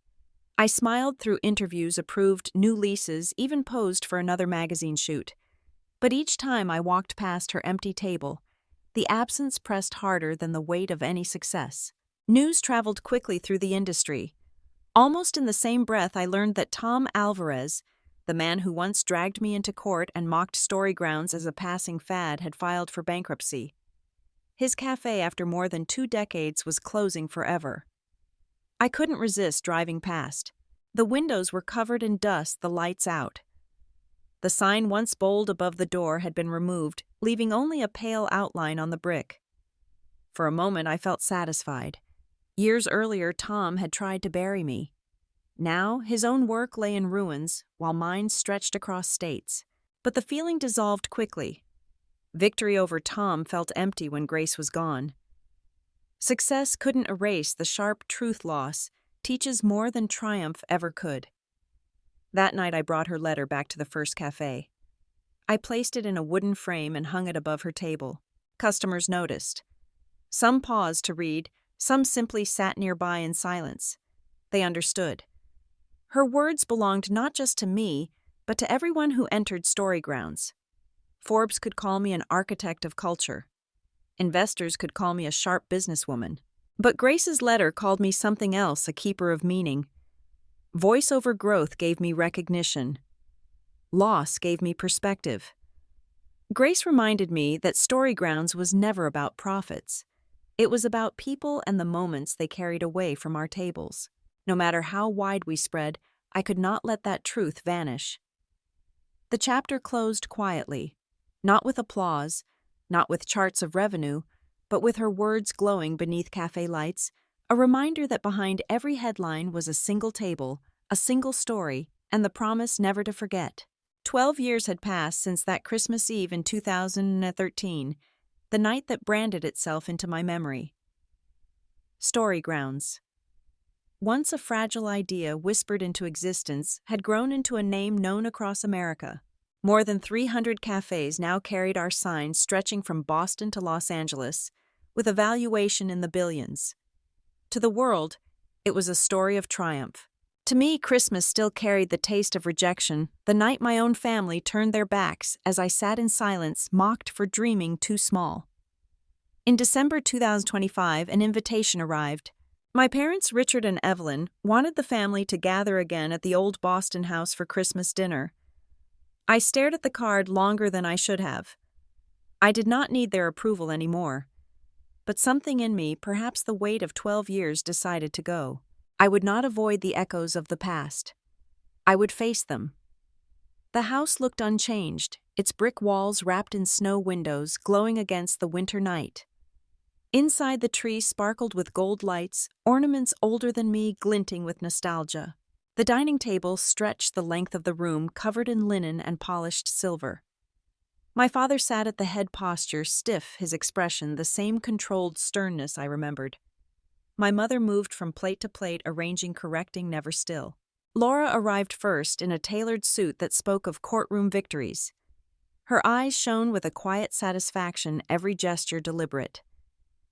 I smiled through interviews, approved new leases, even posed for another magazine shoot. But each time I walked past her empty table, the absence pressed harder than the weight of any success. News traveled quickly through the industry. Almost in the same breath, I learned that Tom Alvarez, the man who once dragged me into court and mocked Storygrounds as a passing fad, had filed for bankruptcy. His cafe, after more than 2 decades, was closing forever. I couldn't resist driving past. The windows were covered in dust, the lights out. The sign once bold above the door had been removed, leaving only a pale outline on the brick. For a moment I felt satisfied. Years earlier, Tom had tried to bury me. Now, his own work lay in ruins, while mine stretched across states. But the feeling dissolved quickly. Victory over Tom felt empty when Grace was gone. Success couldn't erase the sharp truth loss teaches more than triumph ever could. That night I brought her letter back to the first cafe. I placed it in a wooden frame and hung it above her table. Customers noticed. Some paused to read, some simply sat nearby in silence. They understood. Her words belonged not just to me, but to everyone who entered Storygrounds. Forbes could call me an architect of culture. Investors could call me a sharp businesswoman. But Grace's letter called me something else, a keeper of meaning. Voice over growth gave me recognition. Loss gave me perspective. Grace reminded me that Storygrounds was never about profits. It was about people and the moments they carried away from our tables. No matter how wide we spread, I could not let that truth vanish. The chapter closed quietly, not with applause, not with charts of revenue, but with her words glowing beneath cafe lights, a reminder that behind every headline was a single table, a single story, and the promise never to forget. 12 years had passed since that Christmas Eve in 2013, the night that branded itself into my memory. Storygrounds. Once a fragile idea whispered into existence, had grown into a name known across America. More than 300 cafes now carried our signs stretching from Boston to Los Angeles, with a valuation in the billions. To the world, it was a story of triumph. To me, Christmas still carried the taste of rejection, the night my own family turned their backs as I sat in silence, mocked for dreaming too small. In December 2025, an invitation arrived. My parents, Richard and Evelyn, wanted the family to gather again at the old Boston house for Christmas dinner. I stared at the card longer than I should have. I did not need their approval anymore. But something in me, perhaps the weight of 12 years, decided to go. I would not avoid the echoes of the past. I would face them. The house looked unchanged, its brick walls wrapped in snow windows glowing against the winter night. Inside, the tree sparkled with gold lights, ornaments older than me glinting with nostalgia. The dining table stretched the length of the room, covered in linen and polished silver. My father sat at the head posture, stiff, his expression the same controlled sternness I remembered. My mother moved from plate to plate, arranging, correcting, never still. Laura arrived first in a tailored suit that spoke of courtroom victories. Her eyes shone with a quiet satisfaction, every gesture deliberate.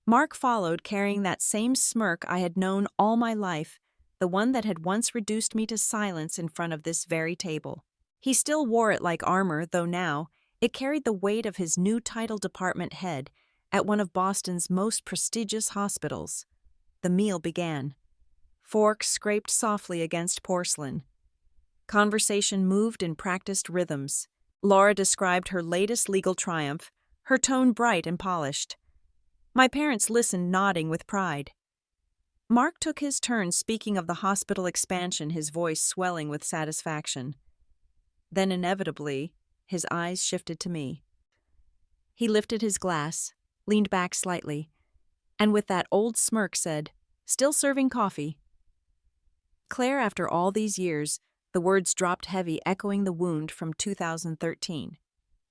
Mark followed, carrying that same smirk I had known all my life, the one that had once reduced me to silence in front of this very table. He still wore it like armor, though now it carried the weight of his new title, department head at one of Boston's most prestigious hospitals. The meal began. Forks scraped softly against porcelain. Conversation moved in practiced rhythms. Laura described her latest legal triumph, her tone bright and polished. My parents listened, nodding with pride. Mark took his turn speaking of the hospital expansion, his voice swelling with satisfaction. Then inevitably, his eyes shifted to me. He lifted his glass, leaned back slightly, and with that old smirk said, "Still serving coffee?" Claire, after all these years, the words dropped heavy, echoing the wound from 2013.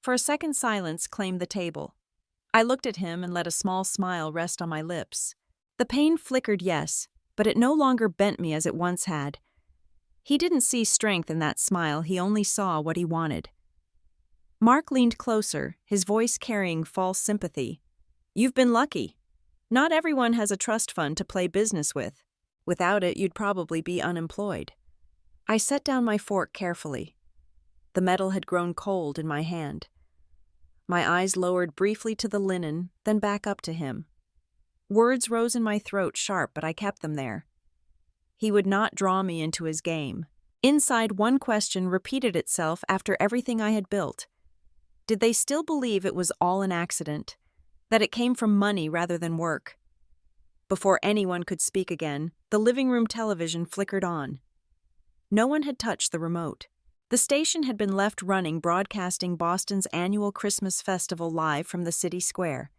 For a second, silence claimed the table. I looked at him and let a small smile rest on my lips. The pain flickered, yes, but it no longer bent me as it once had. He didn't see strength in that smile, he only saw what he wanted. Mark leaned closer, his voice carrying false sympathy. "You've been lucky. Not everyone has a trust fund to play business with. Without it, you'd probably be unemployed." I set down my fork carefully. The metal had grown cold in my hand. My eyes lowered briefly to the linen, then back up to him. Words rose in my throat sharp, but I kept them there. He would not draw me into his game. Inside, one question repeated itself after everything I had built. Did they still believe it was all an accident? That it came from money rather than work? Before anyone could speak again, the living room television flickered on. No one had touched the remote. The station had been left running, broadcasting Boston's annual Christmas festival live from the city square.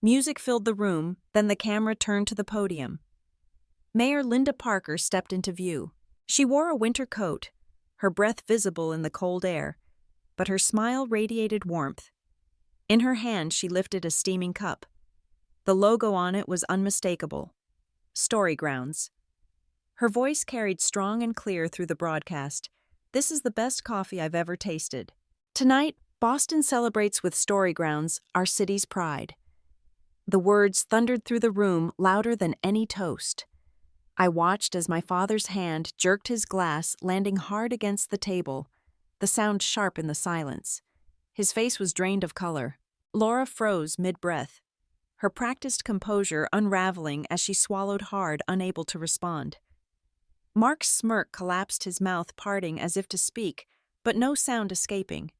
Music filled the room, then the camera turned to the podium. Mayor Linda Parker stepped into view. She wore a winter coat, her breath visible in the cold air, but her smile radiated warmth. In her hand she lifted a steaming cup. The logo on it was unmistakable. Story Grounds. Her voice carried strong and clear through the broadcast. "This is the best coffee I've ever tasted. Tonight, Boston celebrates with Story Grounds, our city's pride." The words thundered through the room, louder than any toast. I watched as my father's hand jerked his glass, landing hard against the table, the sound sharp in the silence. His face was drained of color. Laura froze mid-breath, her practiced composure unraveling as she swallowed hard, unable to respond. Mark's smirk collapsed, his mouth parting as if to speak, but no sound escaping.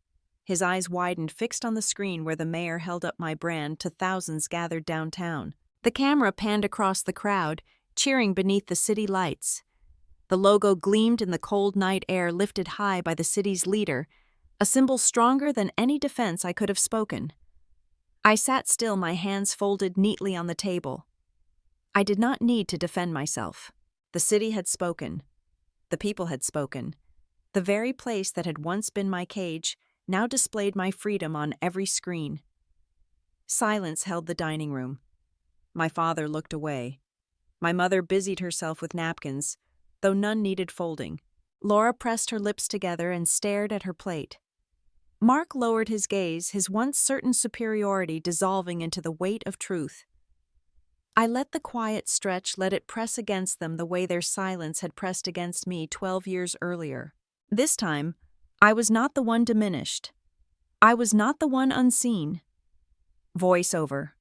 His eyes widened, fixed on the screen where the mayor held up my brand to thousands gathered downtown. The camera panned across the crowd, cheering beneath the city lights. The logo gleamed in the cold night air, lifted high by the city's leader, a symbol stronger than any defense I could have spoken. I sat still, my hands folded neatly on the table. I did not need to defend myself. The city had spoken. The people had spoken. The very place that had once been my cage now displayed my freedom on every screen. Silence held the dining room. My father looked away. My mother busied herself with napkins, though none needed folding. Laura pressed her lips together and stared at her plate. Mark lowered his gaze, his once certain superiority dissolving into the weight of truth. I let the quiet stretch, let it press against them the way their silence had pressed against me 12 years earlier. This time, I was not the one diminished. I was not the one unseen. Voice over.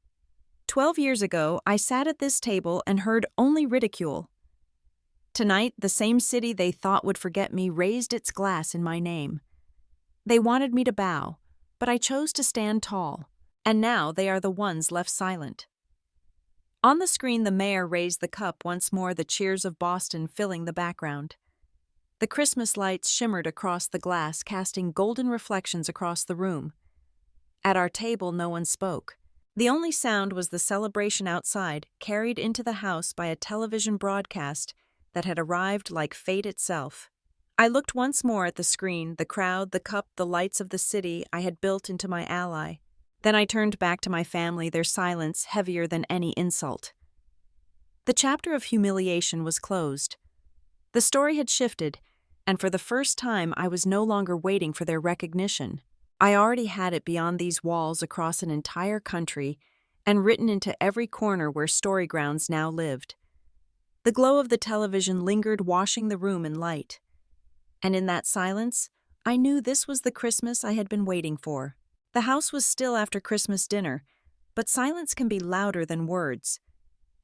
12 years ago, I sat at this table and heard only ridicule. Tonight, the same city they thought would forget me raised its glass in my name. They wanted me to bow, but I chose to stand tall, and now they are the ones left silent. On the screen, the mayor raised the cup once more, the cheers of Boston filling the background. The Christmas lights shimmered across the glass, casting golden reflections across the room. At our table, no one spoke. The only sound was the celebration outside, carried into the house by a television broadcast that had arrived like fate itself. I looked once more at the screen, the crowd, the cup, the lights of the city I had built into my ally. Then I turned back to my family, their silence heavier than any insult. The chapter of humiliation was closed. The story had shifted, and for the first time I was no longer waiting for their recognition. I already had it beyond these walls, across an entire country, and written into every corner where Story Grounds now lived. The glow of the television lingered, washing the room in light. And in that silence, I knew this was the Christmas I had been waiting for. The house was still after Christmas dinner, but silence can be louder than words.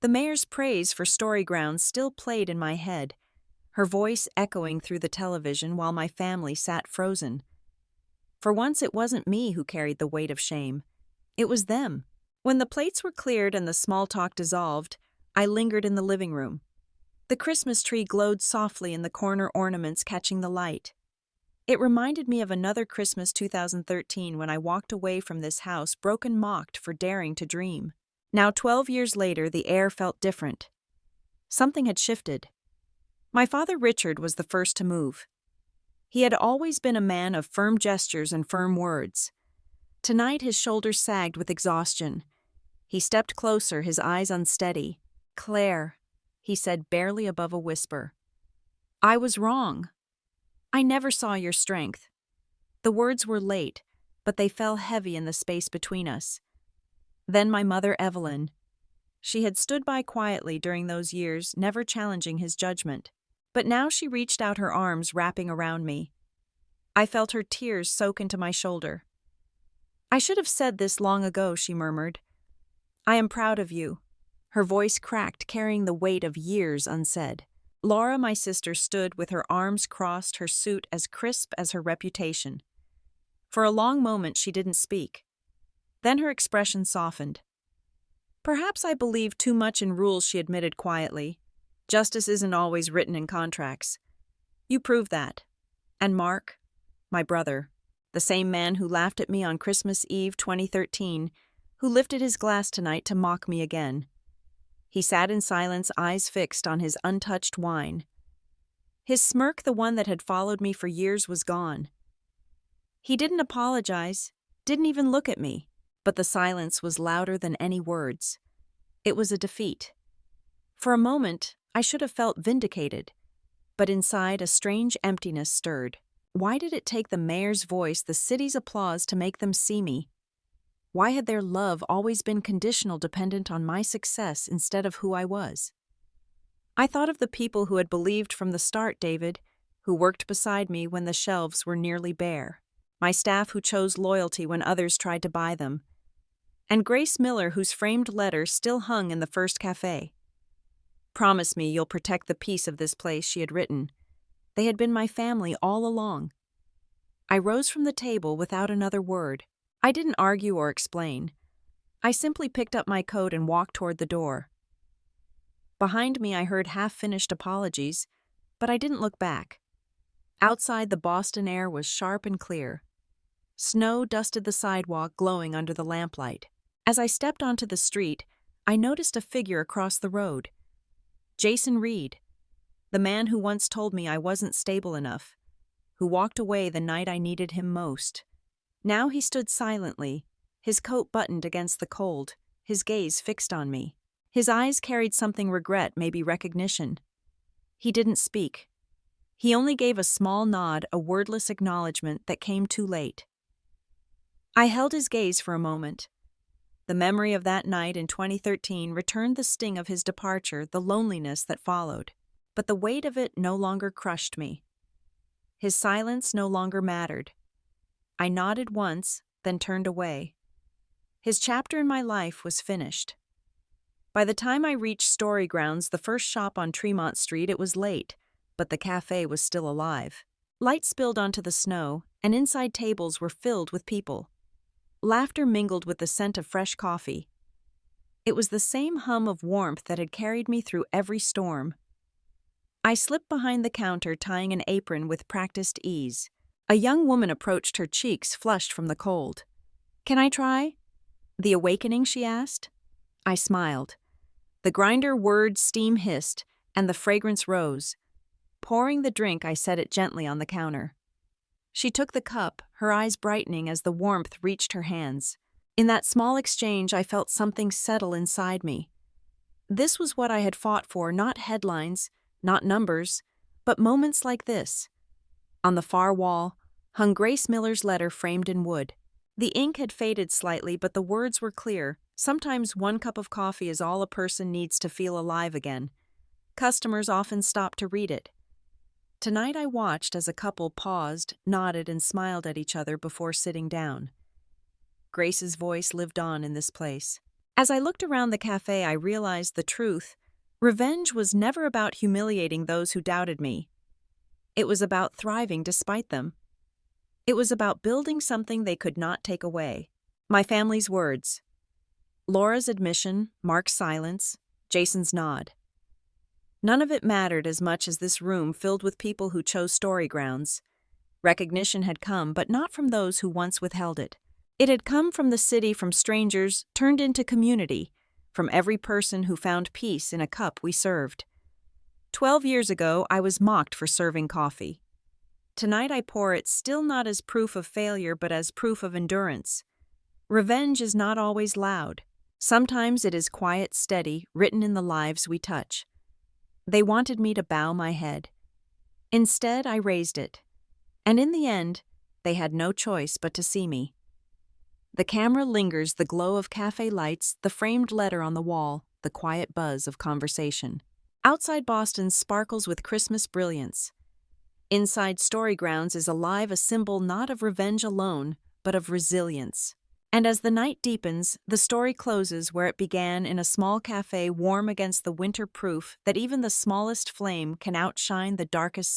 The mayor's praise for Story Grounds still played in my head, her voice echoing through the television while my family sat frozen. For once, it wasn't me who carried the weight of shame. It was them. When the plates were cleared and the small talk dissolved, I lingered in the living room. The Christmas tree glowed softly in the corner ornaments catching the light. It reminded me of another Christmas 2013 when I walked away from this house broken mocked for daring to dream. Now 12 years later, the air felt different. Something had shifted. My father Richard was the first to move. He had always been a man of firm gestures and firm words. Tonight his shoulders sagged with exhaustion. He stepped closer, his eyes unsteady. "Claire," he said barely above a whisper. "I was wrong. I never saw your strength." The words were late, but they fell heavy in the space between us. Then my mother Evelyn. She had stood by quietly during those years, never challenging his judgment. But now she reached out her arms, wrapping around me. I felt her tears soak into my shoulder. "I should have said this long ago," she murmured. "I am proud of you." Her voice cracked, carrying the weight of years unsaid. Laura, my sister, stood with her arms crossed, her suit as crisp as her reputation. For a long moment she didn't speak. Then her expression softened. "Perhaps I believed too much in rules," she admitted quietly. "Justice isn't always written in contracts. You prove that." And Mark, my brother, the same man who laughed at me on Christmas Eve 2013, who lifted his glass tonight to mock me again. He sat in silence, eyes fixed on his untouched wine. His smirk, the one that had followed me for years, was gone. He didn't apologize, didn't even look at me, but the silence was louder than any words. It was a defeat. For a moment, I should have felt vindicated, but inside a strange emptiness stirred. Why did it take the mayor's voice, the city's applause, to make them see me? Why had their love always been conditional, dependent on my success instead of who I was? I thought of the people who had believed from the start, David, who worked beside me when the shelves were nearly bare, my staff who chose loyalty when others tried to buy them, and Grace Miller, whose framed letter still hung in the first cafe. "Promise me you'll protect the peace of this place," she had written. They had been my family all along. I rose from the table without another word. I didn't argue or explain. I simply picked up my coat and walked toward the door. Behind me I heard half-finished apologies, but I didn't look back. Outside, the Boston air was sharp and clear. Snow dusted the sidewalk, glowing under the lamplight. As I stepped onto the street, I noticed a figure across the road. Jason Reed, the man who once told me I wasn't stable enough, who walked away the night I needed him most. Now he stood silently, his coat buttoned against the cold, his gaze fixed on me. His eyes carried something: regret, maybe recognition. He didn't speak. He only gave a small nod, a wordless acknowledgement that came too late. I held his gaze for a moment. The memory of that night in 2013 returned the sting of his departure, the loneliness that followed. But the weight of it no longer crushed me. His silence no longer mattered. I nodded once, then turned away. His chapter in my life was finished. By the time I reached Story Grounds, the first shop on Tremont Street, it was late, but the cafe was still alive. Light spilled onto the snow, and inside tables were filled with people. Laughter mingled with the scent of fresh coffee. It was the same hum of warmth that had carried me through every storm. I slipped behind the counter, tying an apron with practiced ease. A young woman approached, her cheeks flushed from the cold. "Can I try?" "The awakening?" she asked. I smiled. The grinder whirred, steam hissed, and the fragrance rose. Pouring the drink, I set it gently on the counter. She took the cup, her eyes brightening as the warmth reached her hands. In that small exchange, I felt something settle inside me. This was what I had fought for, not headlines, not numbers, but moments like this. On the far wall hung Grace Miller's letter framed in wood. The ink had faded slightly, but the words were clear. Sometimes one cup of coffee is all a person needs to feel alive again. Customers often stop to read it. Tonight I watched as a couple paused, nodded, and smiled at each other before sitting down. Grace's voice lived on in this place. As I looked around the cafe, I realized the truth. Revenge was never about humiliating those who doubted me. It was about thriving despite them. It was about building something they could not take away. My family's words. Laura's admission, Mark's silence, Jason's nod. None of it mattered as much as this room filled with people who chose story grounds. Recognition had come, but not from those who once withheld it. It had come from the city, from strangers turned into community, from every person who found peace in a cup we served. 12 years ago, I was mocked for serving coffee. Tonight I pour it still not as proof of failure, but as proof of endurance. Revenge is not always loud. Sometimes it is quiet, steady, written in the lives we touch. They wanted me to bow my head. Instead, I raised it. And in the end, they had no choice but to see me. The camera lingers, the glow of cafe lights, the framed letter on the wall, the quiet buzz of conversation. Outside Boston sparkles with Christmas brilliance. Inside Story Grounds is alive, a symbol not of revenge alone, but of resilience. And as the night deepens, the story closes where it began, in a small cafe warm against the winter, proof that even the smallest flame can outshine the darkest side.